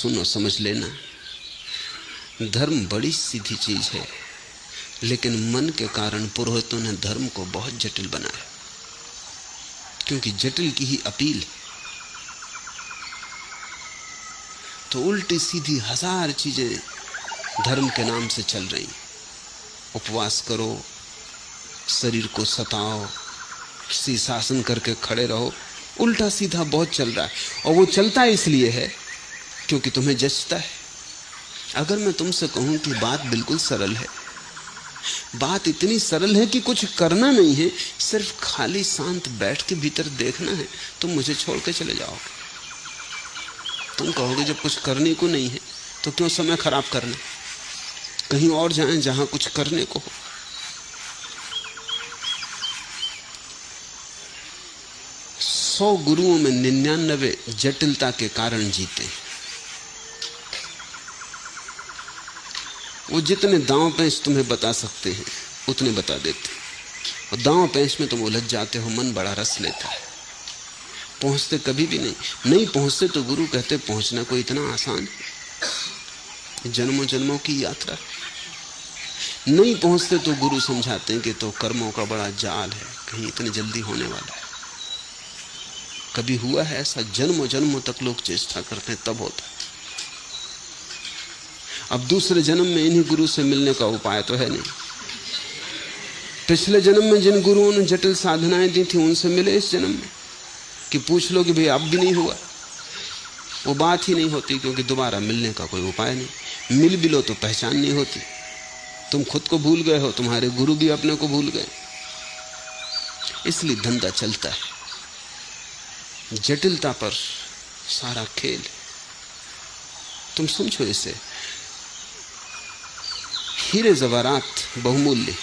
सुनो, समझ लेना, धर्म बड़ी सीधी चीज है, लेकिन मन के कारण पुरोहितों ने धर्म को बहुत जटिल बनाया, क्योंकि जटिल की ही अपील। तो उल्टी सीधी हजार चीजें धर्म के नाम से चल रही। उपवास करो, शरीर को सताओ, शीर्षासन करके खड़े रहो, उल्टा सीधा बहुत चल रहा है। और वो चलता इसलिए है क्योंकि तुम्हें जचता है। अगर मैं तुमसे कहूं कि बात बिल्कुल सरल है, बात इतनी सरल है कि कुछ करना नहीं है, सिर्फ खाली शांत बैठ के भीतर देखना है, तुम मुझे छोड़ के चले जाओगे। तुम कहोगे जब कुछ करने को नहीं है तो क्यों समय खराब करना, कहीं और जाएं जहां कुछ करने को हो। 100 गुरुओं में 99 जटिलता के कारण जीते। वो जितने दांव पेंच तुम्हें बता सकते हैं उतने बता देते, और दांव पेंच में तुम उलझ जाते हो, मन बड़ा रस लेता है, पहुंचते कभी भी नहीं पहुंचते। तो गुरु कहते पहुंचना कोई इतना आसान है, जन्मों जन्मों की यात्रा। नहीं पहुंचते तो गुरु समझाते हैं कि तो कर्मों का बड़ा जाल है, कहीं इतने जल्दी होने वाला है। कभी हुआ है ऐसा? जन्मों जन्मों तक लोग चेष्टा करते हैं, तब होता है। अब दूसरे जन्म में इन्हीं गुरु से मिलने का उपाय तो है नहीं। पिछले जन्म में जिन गुरुओं ने जटिल साधनाएं दी थी उनसे मिले इस जन्म में, कि पूछ लो कि भाई अब भी नहीं हुआ। वो बात ही नहीं होती, क्योंकि दोबारा मिलने का कोई उपाय नहीं। मिल भी लो तो पहचान नहीं होती। तुम खुद को भूल गए हो, तुम्हारे गुरु भी अपने को भूल गए। इसलिए धंधा चलता है, जटिलता पर सारा खेल। तुम समझो इसे, हीरे जवारात बहुमूल्य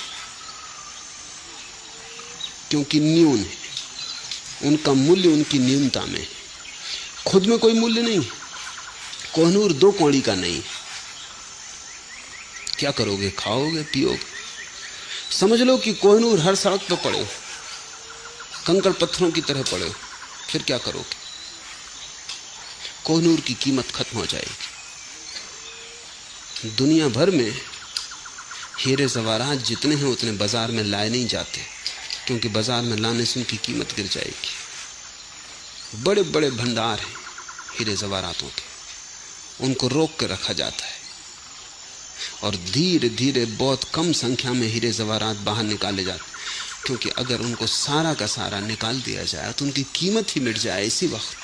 क्योंकि न्यून है, उनका मूल्य उनकी न्यूनता में। खुद में कोई मूल्य नहीं है। कोहनूर 2 कौड़ी का नहीं। क्या करोगे? खाओगे, पियोगे। समझ लो कि कोहनूर हर सड़क पर पड़े हो, कंकड़ पत्थरों की तरह पड़े हो, फिर क्या करोगे? कोहनूर की कीमत खत्म हो जाएगी। दुनिया भर में हीरे जवाहरात जितने हैं उतने बाजार में लाए नहीं जाते, क्योंकि बाजार में लाने से उनकी कीमत गिर जाएगी। बड़े बड़े भंडार हैं हीरे जवाहरातों के, उनको रोक के रखा जाता है, और धीरे धीरे बहुत कम संख्या में हीरे जवाहरात बाहर निकाले जाते, क्योंकि अगर उनको सारा का सारा निकाल दिया जाए तो उनकी कीमत ही मिट जाए। इसी वक्त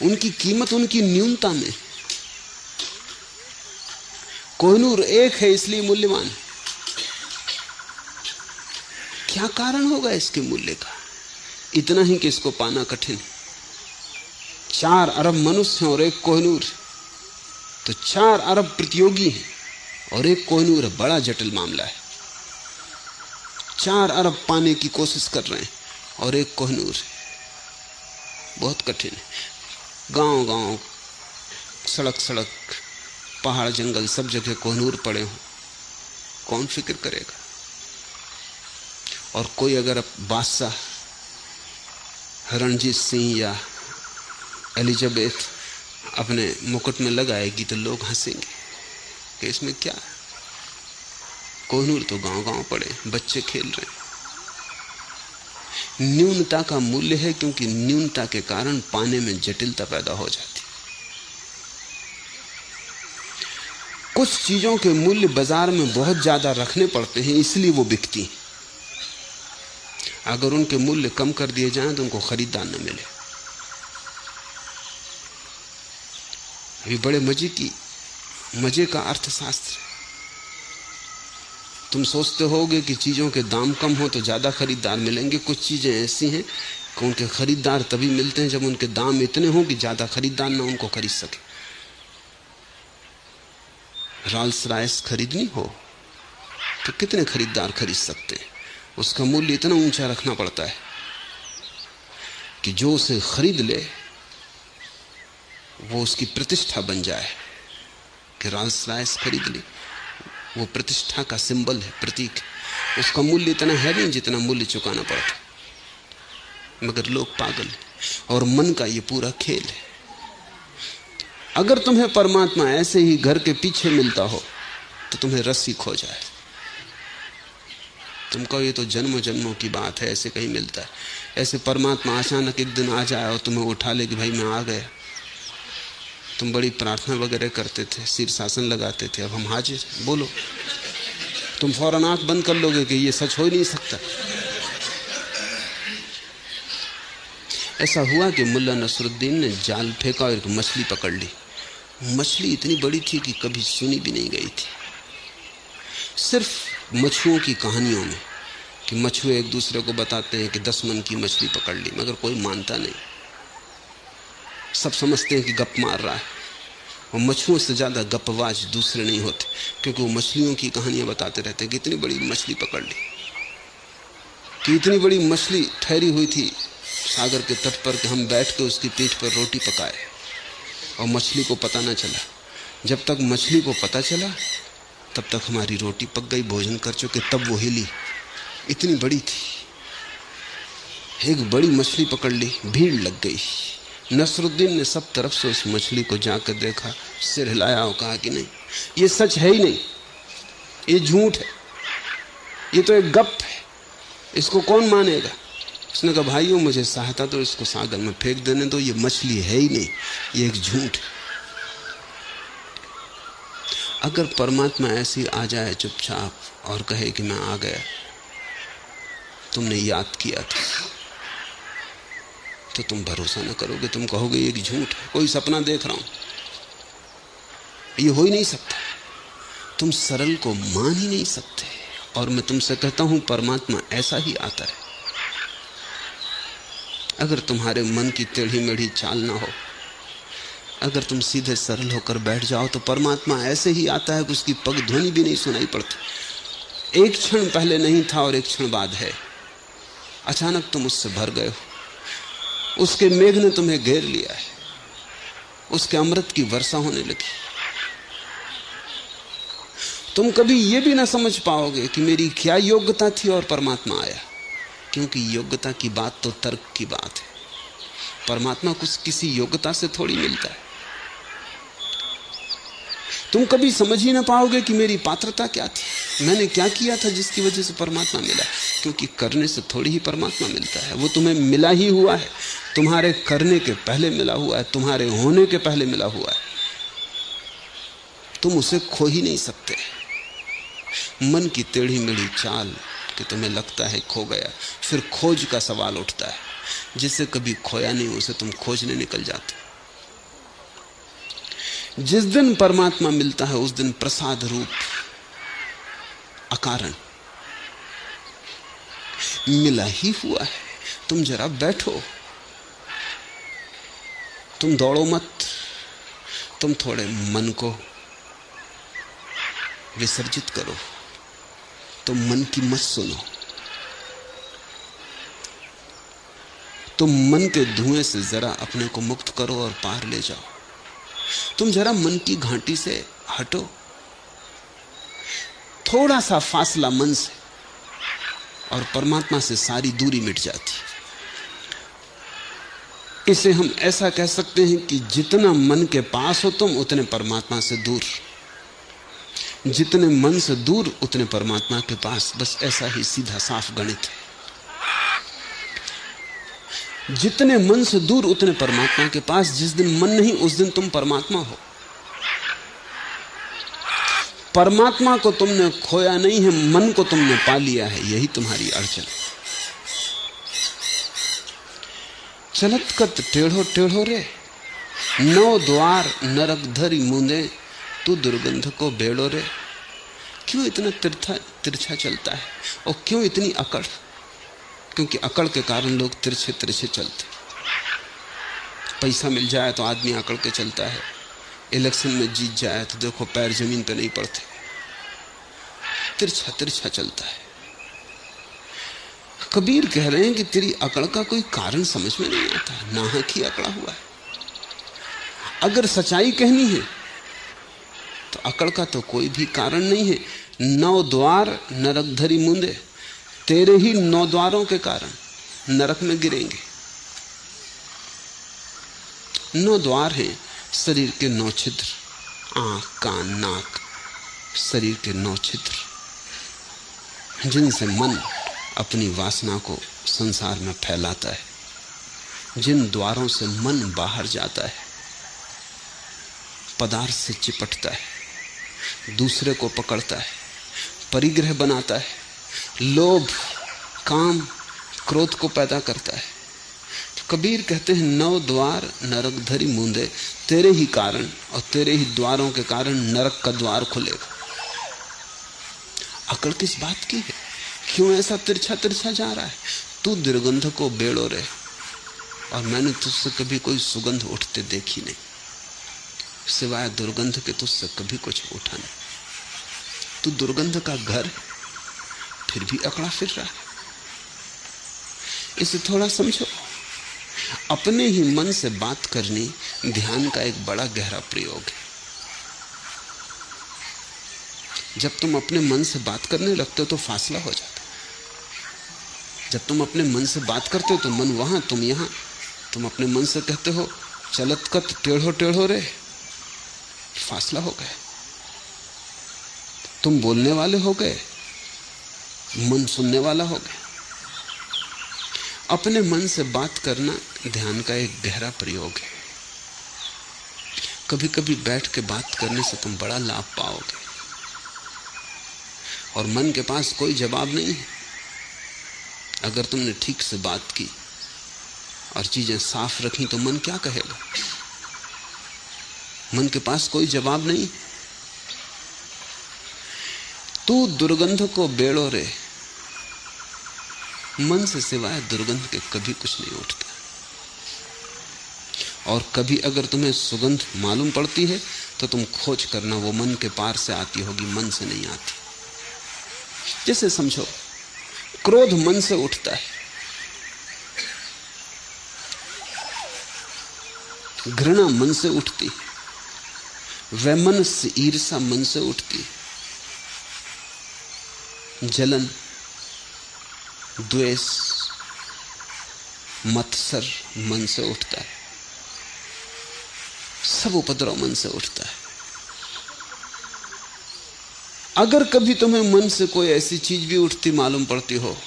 उनकी कीमत उनकी न्यूनता में। कोहिनूर एक है इसलिए मूल्यवान। क्या कारण होगा इसके मूल्य का? इतना ही कि इसको पाना कठिन। 4 अरब मनुष्य हैं और एक कोहिनूर, तो 4 अरब प्रतियोगी हैं और एक कोहिनूर है। बड़ा जटिल मामला है। 4 अरब पाने की कोशिश कर रहे हैं और एक कोहिनूर है, बहुत कठिन है। गांव गांव, सड़क सड़क, पहाड़ जंगल, सब जगह कोहिनूर पड़े हों, कौन फिक्र करेगा? और कोई अगर बादशाह रणजीत सिंह या एलिजाबेथ अपने मुकुट में लगाएगी तो लोग हंसेंगे कि इसमें क्या है? कोहिनूर तो गांव गांव पड़े, बच्चे खेल रहे हैं। न्यूनता का मूल्य है, क्योंकि न्यूनता के कारण पाने में जटिलता पैदा हो जाती। कुछ चीजों के मूल्य बाजार में बहुत ज्यादा रखने पड़ते हैं, इसलिए वो बिकती हैं। अगर उनके मूल्य कम कर दिए जाएं तो उनको खरीदार न मिले। ये बड़े मजे का अर्थशास्त्र है। तुम सोचते होगे कि चीजों के दाम कम हो तो ज्यादा खरीदार मिलेंगे। कुछ चीजें ऐसी हैं कि उनके खरीदार तभी मिलते हैं जब उनके दाम इतने हों कि ज्यादा खरीदार ना उनको खरीद सके। रॉल्स रॉयस खरीदनी हो तो कितने खरीदार खरीद सकते हैं? उसका मूल्य इतना ऊंचा रखना पड़ता है कि जो उसे खरीद ले वो उसकी प्रतिष्ठा बन जाए कि रॉल्स रॉयस खरीद ली। वो प्रतिष्ठा का सिंबल है, प्रतीक। उसका मूल्य इतना है नहीं जितना मूल्य चुकाना पड़ता। मगर लोग पागल हैं और मन का ये पूरा खेल है। अगर तुम्हें परमात्मा ऐसे ही घर के पीछे मिलता हो तो तुम्हें रस्सी खो जाए। तुम कहो ये तो जन्मों जन्मों की बात है, ऐसे कहीं मिलता है। ऐसे परमात्मा अचानक एक दिन आ जाए और तुम्हें उठा ले कि भाई मैं आ गया। तुम बड़ी प्रार्थना वगैरह करते थे, शीर्षासन लगाते थे, अब हम हाजिर, बोलो। तुम फौरन आंख बंद कर लोगे कि ये सच हो ही नहीं सकता। ऐसा हुआ कि मुल्ला नसरुद्दीन ने जाल फेंका और एक मछली पकड़ ली। मछली इतनी बड़ी थी कि कभी सुनी भी नहीं गई थी। सिर्फ मछुओं की कहानियों में कि मछुए एक दूसरे को बताते हैं कि 10 मन की मछली पकड़ ली, मगर कोई मानता नहीं। सब समझते हैं कि गप मार रहा है, और मछुओं से ज्यादा गपवाज दूसरे नहीं होते, क्योंकि वो मछलियों की कहानियां बताते रहते हैं कि इतनी बड़ी मछली पकड़ ली, कि इतनी बड़ी मछली ठहरी हुई थी सागर के तट पर कि हम बैठ के उसकी पीठ पर रोटी पकाए और मछली को पता ना चला। जब तक मछली को पता चला तब तक हमारी रोटी पक गई, भोजन कर चुके, तब वो हिली। इतनी बड़ी थी। एक बड़ी मछली पकड़ ली, भीड़ लग गई। नसरुद्दीन ने सब तरफ से उस मछली को जाकर देखा, सिर हिलाया और कहा कि नहीं, ये सच है ही नहीं, ये झूठ है, ये तो एक गप है, इसको कौन मानेगा। उसने कहा भाइयों मुझे सहायता तो इसको सागर में फेंक देने दो, ये मछली है ही नहीं, ये एक झूठ है। अगर परमात्मा ऐसी आ जाए चुपचाप और कहे कि मैं आ गया, तुमने याद किया था, तो तुम भरोसा न करोगे, तुम कहोगे ये झूठ है, कोई सपना देख रहा हूं, ये हो ही नहीं सकता। तुम सरल को मान ही नहीं सकते। और मैं तुमसे कहता हूं परमात्मा ऐसा ही आता है। अगर तुम्हारे मन की टेढ़ी मेढ़ी चाल ना हो, अगर तुम सीधे सरल होकर बैठ जाओ, तो परमात्मा ऐसे ही आता है कि उसकी पग ध्वनि भी नहीं सुनाई पड़ती। एक क्षण पहले नहीं था और एक क्षण बाद है। अचानक तुम उससे भर गए हो, उसके मेघ ने तुम्हें घेर लिया है, उसके अमृत की वर्षा होने लगी। तुम कभी ये भी ना समझ पाओगे कि मेरी क्या योग्यता थी और परमात्मा आया, क्योंकि योग्यता की बात तो तर्क की बात है। परमात्मा कुछ किसी योग्यता से थोड़ी मिलता है। तुम कभी समझ ही ना पाओगे कि मेरी पात्रता क्या थी, मैंने क्या किया था जिसकी वजह से परमात्मा मिला, क्योंकि करने से थोड़ी ही परमात्मा मिलता है। वो तुम्हें मिला ही हुआ है, तुम्हारे करने के पहले मिला हुआ है, तुम्हारे होने के पहले मिला हुआ है। तुम उसे खो ही नहीं सकते। मन की टेढ़ी मेढ़ी चाल कि तुम्हें लगता है खो गया, फिर खोज का सवाल उठता है। जिसे कभी खोया नहीं उसे तुम खोजने निकल जाते। जिस दिन परमात्मा मिलता है उस दिन प्रसाद रूप अकारण मिला ही हुआ है। तुम जरा बैठो, तुम दौड़ो मत, तुम थोड़े मन को विसर्जित करो, तुम मन की मत सुनो, तुम मन के धुएं से जरा अपने को मुक्त करो और पार ले जाओ। तुम जरा मन की घाटी से हटो, थोड़ा सा फासला मन से, और परमात्मा से सारी दूरी मिट जाती। इसे हम ऐसा कह सकते हैं कि जितना मन के पास हो तुम, उतने परमात्मा से दूर, जितने मन से दूर उतने परमात्मा के पास। बस ऐसा ही सीधा साफ गणित है। जितने मन से दूर उतने परमात्मा के पास। जिस दिन मन नहीं उस दिन तुम परमात्मा हो। परमात्मा को तुमने खोया नहीं है, मन को तुमने पा लिया है, यही तुम्हारी अड़चन। चलत कत टेढ़ो टेढ़ो रे, नौ द्वार नरक धरी मुंदे, तू दुर्गंध को बेड़ो रे। क्यों इतना तिरछा चलता है और क्यों इतनी अकड़? क्योंकि अकड़ के कारण लोग तिरछे तिरछे चलते। पैसा मिल जाए तो आदमी अकड़ के चलता है, इलेक्शन में जीत जाए तो देखो पैर जमीन पे नहीं पड़ते, तिरछा तिरछा चलता है। कबीर कह रहे हैं कि तेरी अकड़ का कोई कारण समझ में नहीं आता, नाहक ही अकड़ा हुआ है। अगर सच्चाई कहनी है तो अकड़ का तो कोई भी कारण नहीं है। 9 द्वार नरक धरी मुंदे, तेरे ही 9 द्वारों के कारण नरक में गिरेंगे। 9 द्वार हैं, शरीर के 9 छिद्र, आंख, कान, नाक, शरीर के 9 छिद्र, जिनसे मन अपनी वासना को संसार में फैलाता है, जिन द्वारों से मन बाहर जाता है, पदार्थ से चिपटता है, दूसरे को पकड़ता है, परिग्रह बनाता है, लोभ, काम, क्रोध को पैदा करता है। तो कबीर कहते हैं 9 द्वार नरक धरी मूंदे, तेरे ही कारण और तेरे ही द्वारों के कारण नरक का द्वार खुलेगा। अकड़ किस बात की है? क्यों ऐसा तिरछा तिरछा जा रहा है? तू दुर्गंध को बेड़ो रे, और मैंने तुझसे कभी कोई सुगंध उठते देखी नहीं, सिवाय दुर्गंध के तुझसे कभी कुछ उठा नहीं। तू दुर्गंध का घर, फिर भी अकड़ा फिर रहा है। इसे थोड़ा समझो। अपने ही मन से बात करनी ध्यान का एक बड़ा गहरा प्रयोग है। जब तुम अपने मन से बात करने लगते हो तो फासला हो जाता है। जब तुम अपने मन से बात करते हो तो मन वहां, तुम यहां। तुम अपने मन से कहते हो चलत कत टेढ़ो टेढ़ो रे, फासला हो गया। तुम बोलने वाले हो गए, मन सुनने वाला हो गया। अपने मन से बात करना ध्यान का एक गहरा प्रयोग है। कभी कभी बैठ के बात करने से तुम बड़ा लाभ पाओगे, और मन के पास कोई जवाब नहीं है। अगर तुमने ठीक से बात की और चीजें साफ रखी तो मन क्या कहेगा? मन के पास कोई जवाब नहीं। तू दुर्गंध को बेड़ो रे, मन से सिवाय दुर्गंध के कभी कुछ नहीं उठता। और कभी अगर तुम्हें सुगंध मालूम पड़ती है तो तुम खोज करना, वो मन के पार से आती होगी, मन से नहीं आती। जैसे समझो, क्रोध मन से उठता है, घृणा मन से उठती, वैमनस्य ईर्षा मन से उठती, जलन, द्वेष, मत्सर मन से उठता है। सब उपद्रव मन से उठता है। अगर कभी तुम्हें मन से कोई ऐसी चीज भी उठती मालूम पड़ती हो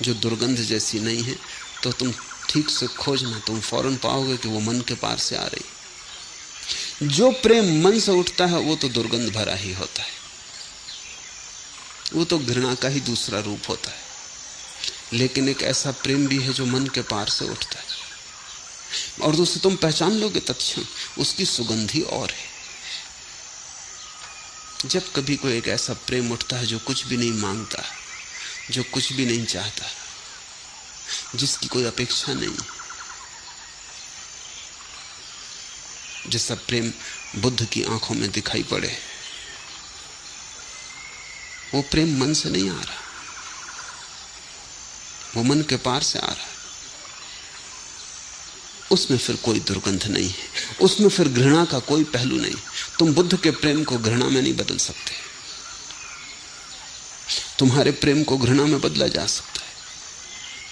जो दुर्गंध जैसी नहीं है, तो तुम ठीक से खोजना, तुम फौरन पाओगे कि वो मन के पार से आ रही। जो प्रेम मन से उठता है वो तो दुर्गंध भरा ही होता है, वो तो घृणा का ही दूसरा रूप होता है। लेकिन एक ऐसा प्रेम भी है जो मन के पार से उठता है, और उसे तुम पहचान लोगे तत्क्षण, उसकी सुगंधी और है। जब कभी कोई एक ऐसा प्रेम उठता है जो कुछ भी नहीं मांगता, जो कुछ भी नहीं चाहता, जिसकी कोई अपेक्षा नहीं, जैसा प्रेम बुद्ध की आंखों में दिखाई पड़े, वो प्रेम मन से नहीं आ रहा, वो मन के पार से आ रहा है। उसमें फिर कोई दुर्गंध नहीं है, उसमें फिर घृणा का कोई पहलू नहीं। तुम बुद्ध के प्रेम को घृणा में नहीं बदल सकते, तुम्हारे प्रेम को घृणा में बदला जा सकता है,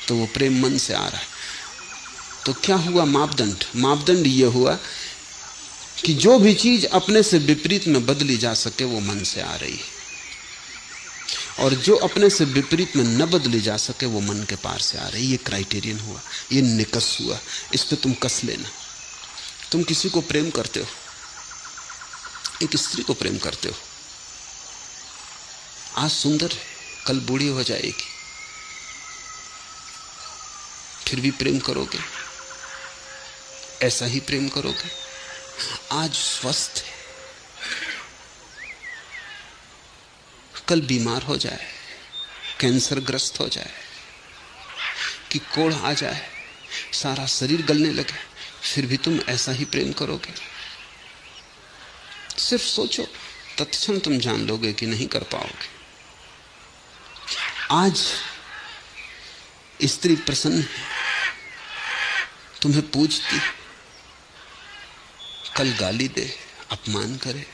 तो वो प्रेम मन से आ रहा है। तो क्या हुआ मापदंड? मापदंड ये हुआ कि जो भी चीज अपने से विपरीत में बदली जा सके वो मन से आ रही है, और जो अपने से विपरीत में न बदली जा सके वो मन के पार से आ रही। ये क्राइटेरियन हुआ, ये निकस हुआ, इस पे तुम कस लेना। तुम किसी को प्रेम करते हो, एक स्त्री को प्रेम करते हो, आज सुंदर है, कल बूढ़ी हो जाएगी, फिर भी प्रेम करोगे, ऐसा ही प्रेम करोगे। आज स्वस्थ है, कल बीमार हो जाए, कैंसर ग्रस्त हो जाए, कि कोढ़ आ जाए, सारा शरीर गलने लगे, फिर भी तुम ऐसा ही प्रेम करोगे। सिर्फ सोचो, तत्क्षण तुम जान लोगे कि नहीं कर पाओगे। आज स्त्री प्रसन्न है, तुम्हें पूजती, कल गाली दे, अपमान करे,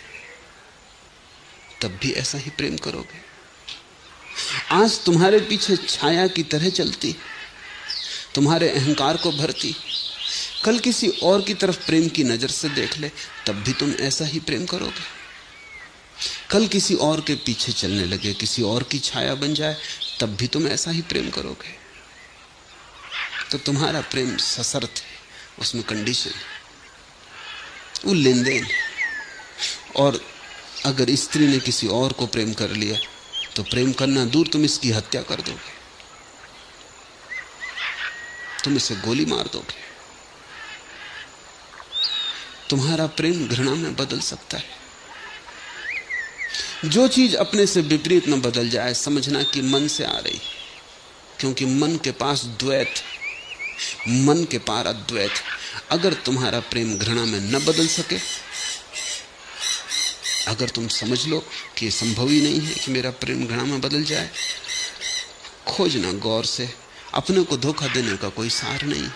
तब भी ऐसा ही प्रेम करोगे। आज तुम्हारे पीछे छाया की तरह चलती, तुम्हारे अहंकार को भरती, कल किसी और की तरफ प्रेम की नजर से देख ले, तब भी तुम ऐसा ही प्रेम करोगे। कल किसी और के पीछे चलने लगे, किसी और की छाया बन जाए, तब भी तुम ऐसा ही प्रेम करोगे। तो तुम्हारा प्रेम सशर्त है, उसमें कंडीशन, वो लेन देन। और अगर स्त्री ने किसी और को प्रेम कर लिया तो प्रेम करना दूर, तुम इसकी हत्या कर दोगे, तुम इसे गोली मार दोगे। तुम्हारा प्रेम घृणा में बदल सकता है। जो चीज अपने से विपरीत न बदल जाए, समझना कि मन से आ रही, क्योंकि मन के पास द्वैत, मन के पार अद्वैत। अगर तुम्हारा प्रेम घृणा में न बदल सके, अगर तुम समझ लो कि यह संभव ही नहीं है कि मेरा प्रेम घृणा में बदल जाए, खोजना गौर से। अपने को धोखा देने का कोई सार नहीं,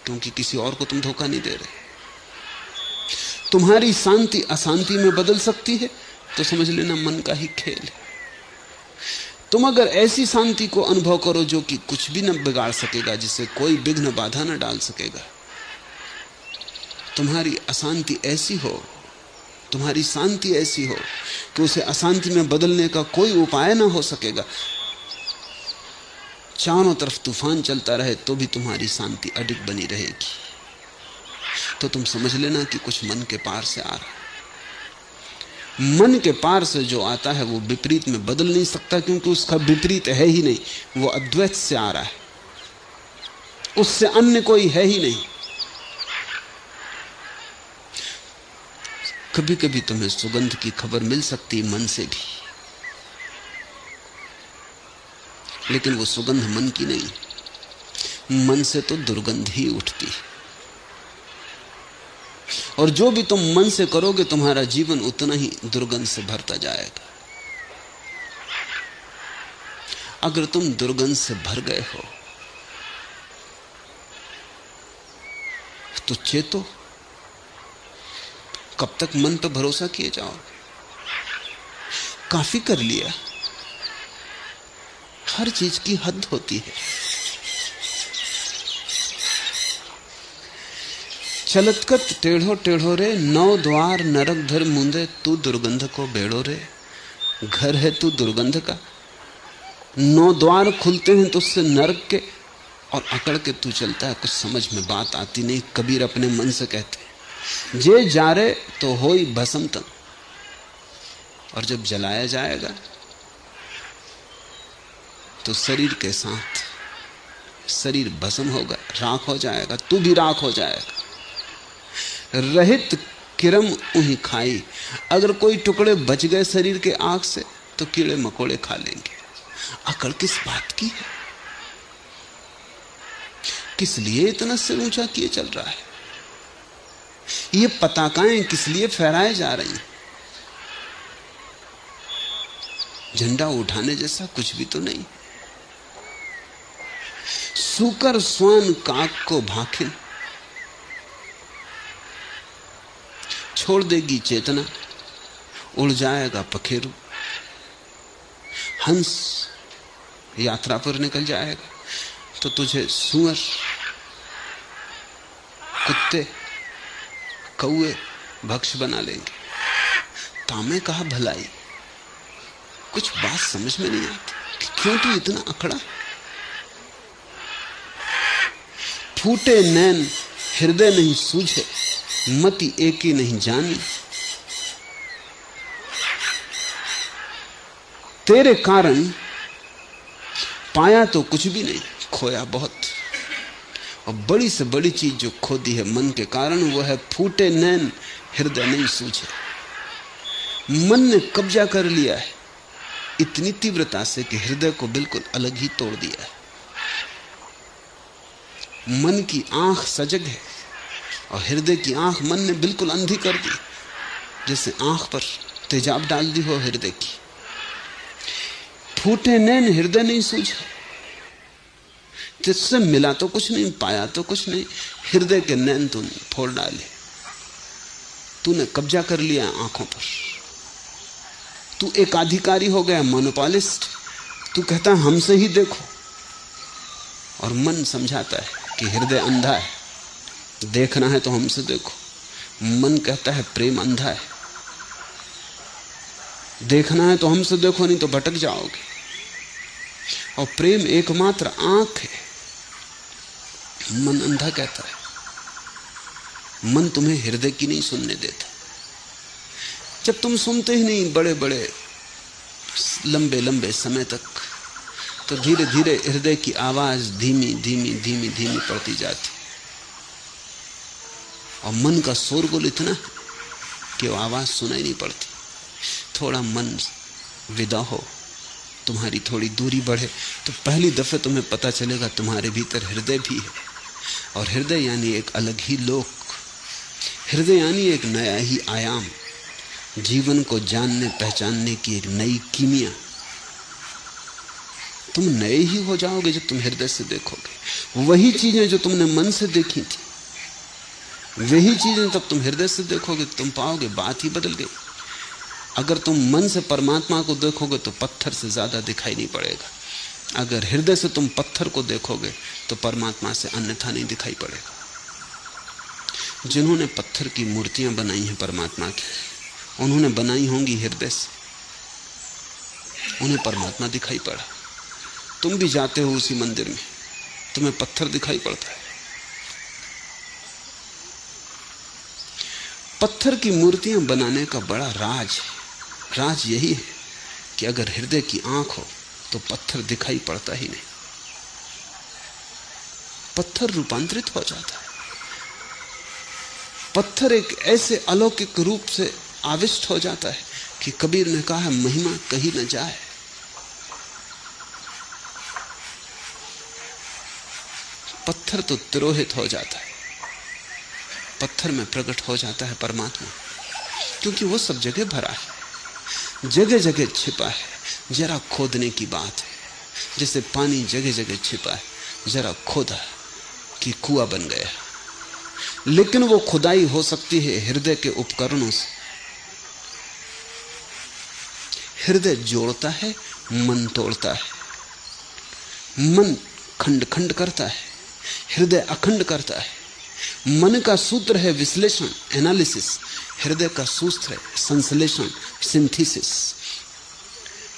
क्योंकि किसी और को तुम धोखा नहीं दे रहे। तुम्हारी शांति अशांति में बदल सकती है तो समझ लेना मन का ही खेल है। तुम अगर ऐसी शांति को अनुभव करो जो कि कुछ भी न बिगाड़ सकेगा, जिसे कोई विघ्न बाधा न डाल सकेगा, तुम्हारी अशांति ऐसी हो, तुम्हारी शांति ऐसी हो कि उसे अशांति में बदलने का कोई उपाय ना हो सकेगा, चारों तरफ तूफान चलता रहे तो भी तुम्हारी शांति अडिग बनी रहेगी, तो तुम समझ लेना कि कुछ मन के पार से आ रहा है। मन के पार से जो आता है वो विपरीत में बदल नहीं सकता, क्योंकि उसका विपरीत है ही नहीं, वो अद्वैत से आ रहा है, उससे अन्य कोई है ही नहीं। कभी कभी तुम्हें सुगंध की खबर मिल सकती मन से भी, लेकिन वो सुगंध मन की नहीं, मन से तो दुर्गंध ही उठती है। और जो भी तुम मन से करोगे, तुम्हारा जीवन उतना ही दुर्गंध से भरता जाएगा। अगर तुम दुर्गंध से भर गए हो तो चेतो, कब तक मन पर भरोसा किए जाओगे? काफी कर लिया। हर चीज की हद होती है। चलतकत टेढ़ो टेढ़ो रे, नौ द्वार नरक धर मुंदे, तू दुर्गंध को बेड़ो रे। घर है तू दुर्गंध का, 9 द्वार खुलते हैं तो उससे नरक के, और अकड़ के तू चलता है। कुछ समझ में बात आती नहीं। कबीर अपने मन से कहते हैं, जे जारे तो होई भस्म तन, और जब जलाया जाएगा तो शरीर के साथ शरीर भस्म होगा, राख हो जाएगा, तू भी राख हो जाएगा। रहित किरम उही खाई, अगर कोई टुकड़े बच गए शरीर के आग से तो कीड़े मकोड़े खा लेंगे। अकड़ किस बात की है? किस लिए इतना सिर ऊंचा किए चल रहा है? ये पताकाएं किस लिए फहराए जा रही हैं? झंडा उठाने जैसा कुछ भी तो नहीं। सूकर स्वान काक को भाखिन, छोड़ देगी चेतना, उड़ जाएगा पखेरु। हंस यात्रा पर निकल जाएगा तो तुझे सुअर, कुत्ते, कौए भक्ष बना लेंगे। तामे कहा भलाई, कुछ बात समझ में नहीं आती कि क्यों तू इतना अकड़ा। फूटे नैन हृदय नहीं सूझे, मति एक ही नहीं जानी। तेरे कारण पाया तो कुछ भी नहीं, खोया बहुत। और बड़ी से बड़ी चीज जो खो दी है मन के कारण, वो है फूटे नैन हृदय नहीं सूझे। मन ने कब्जा कर लिया है इतनी तीव्रता से कि हृदय को बिल्कुल अलग ही तोड़ दिया है। मन की आंख सजग है और हृदय की आंख मन ने बिल्कुल अंधी कर दी, जैसे आंख पर तेजाब डाल दी हो हृदय की। फूटे नैन हृदय नहीं सूझे, जिससे मिला तो कुछ नहीं, पाया तो कुछ नहीं। हृदय के नैन तूने फोड़ डाले, तूने कब्जा कर लिया आंखों पर। तू एकाधिकारी हो गया, मोनोपोलिस्ट। तू कहता है हमसे ही देखो, और मन समझाता है कि हृदय अंधा है, देखना है तो हमसे देखो। मन कहता है प्रेम अंधा है, देखना है तो हमसे देखो, नहीं तो भटक जाओगे। और प्रेम एकमात्र आंख है, मन अंधा कहता है। मन तुम्हें हृदय की नहीं सुनने देता। जब तुम सुनते ही नहीं बड़े बड़े लंबे लंबे समय तक, तो धीरे धीरे हृदय की आवाज धीमी धीमी धीमी धीमी पड़ती जाती। और मन का शोरगुल इतना है कि वो आवाज सुनाई नहीं पड़ती। थोड़ा मन विदा हो, तुम्हारी थोड़ी दूरी बढ़े, तो पहली दफे तुम्हें पता चलेगा तुम्हारे भीतर हृदय भी है। और हृदय यानी एक अलग ही लोक, हृदय यानी एक नया ही आयाम, जीवन को जानने पहचानने की एक नई कीमिया। तुम नए ही हो जाओगे जब तुम हृदय से देखोगे। वही चीजें जो तुमने मन से देखी थी, वही चीजें तब तुम हृदय से देखोगे, तुम पाओगे बात ही बदल गई। अगर तुम मन से परमात्मा को देखोगे तो पत्थर से ज्यादा दिखाई नहीं पड़ेगा। अगर हृदय से तुम पत्थर को देखोगे तो परमात्मा से अन्यथा नहीं दिखाई पड़ेगा। जिन्होंने पत्थर की मूर्तियां बनाई हैं परमात्मा की, उन्होंने बनाई होंगी हृदय से, उन्हें परमात्मा दिखाई पड़ा। तुम भी जाते हो उसी मंदिर में, तुम्हें पत्थर दिखाई पड़ता है। पत्थर की मूर्तियां बनाने का बड़ा राज है। राज यही है कि अगर हृदय की आंख हो तो पत्थर दिखाई पड़ता ही नहीं, पत्थर रूपांतरित हो जाता है। पत्थर एक ऐसे अलौकिक रूप से आविष्ट हो जाता है कि कबीर ने कहा, महिमा कहीं न जाए। पत्थर तो तिरोहित हो जाता है, पत्थर में प्रकट हो जाता है परमात्मा, क्योंकि वो सब जगह भरा है, जगह जगह छिपा है। जरा खोदने की बात है, जैसे पानी जगह जगह छिपा है, जरा खोदा कि कुआं बन गया। लेकिन वो खुदाई हो सकती है हृदय के उपकरणों से। हृदय जोड़ता है, मन तोड़ता है। मन खंड खंड करता है, हृदय अखंड करता है। मन का सूत्र है विश्लेषण, एनालिसिस। हृदय का सूत्र है संश्लेषण, सिंथेसिस।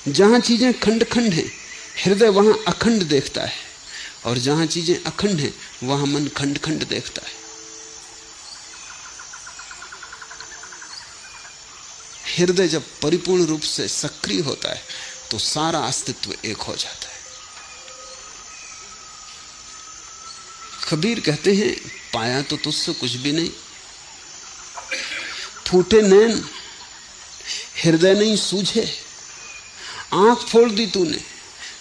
जहां चीजें खंड खंड हैं, हृदय वहां अखंड देखता है, और जहां चीजें अखंड हैं वहां मन खंड खंड देखता है। हृदय जब परिपूर्ण रूप से सक्रिय होता है तो सारा अस्तित्व एक हो जाता है। कबीर कहते हैं, पाया तो तुझसे कुछ भी नहीं, फूटे नैन हृदय नहीं सूझे। आंख फोड़ दी तूने,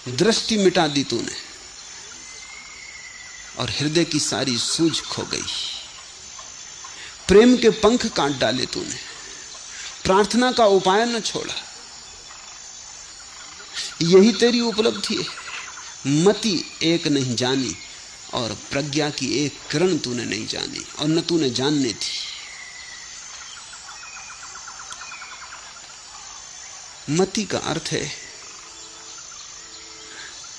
दृष्टि मिटा दी तूने, और हृदय की सारी सूझ खो गई। प्रेम के पंख काट डाले तूने, प्रार्थना का उपाय न छोड़ा। यही तेरी उपलब्धि है। मति एक नहीं जानी, और प्रज्ञा की एक किरण तूने नहीं जानी, और न तूने जानने थी। मति का अर्थ है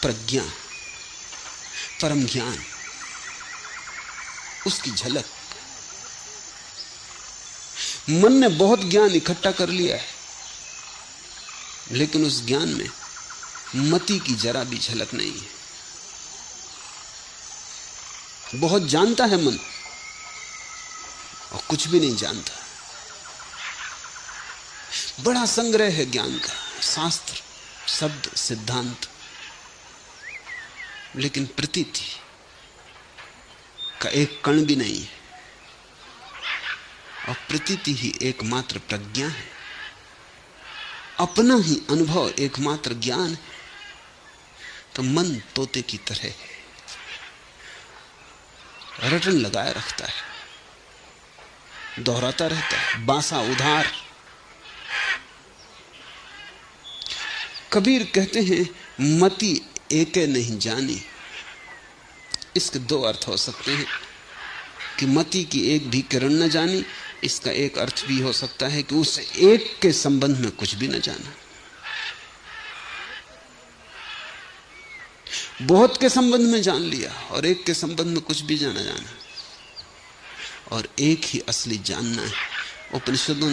प्रज्ञा, परम ज्ञान, उसकी झलक। मन ने बहुत ज्ञान इकट्ठा कर लिया है, लेकिन उस ज्ञान में मति की जरा भी झलक नहीं है। बहुत जानता है मन, और कुछ भी नहीं जानता। बड़ा संग्रह है ज्ञान का, शास्त्र, शब्द, सिद्धांत, लेकिन प्रतीति का एक कण भी नहीं है। और प्रतीति ही एकमात्र प्रज्ञा है, अपना ही अनुभव एकमात्र ज्ञान है। तो मन तोते की तरह है, रटन लगाए रखता है, दोहराता रहता है, बांसा उधार। कबीर कहते हैं, मति एके नहीं जानी। इसके दो अर्थ हो सकते हैं कि मति की एक भी किरण न जानी। इसका एक अर्थ भी हो सकता है कि उस एक के संबंध में कुछ भी न जाना। बहुत के संबंध में जान लिया और एक के संबंध में कुछ भी जाना जाना। और एक ही असली जानना है। उपनिषदों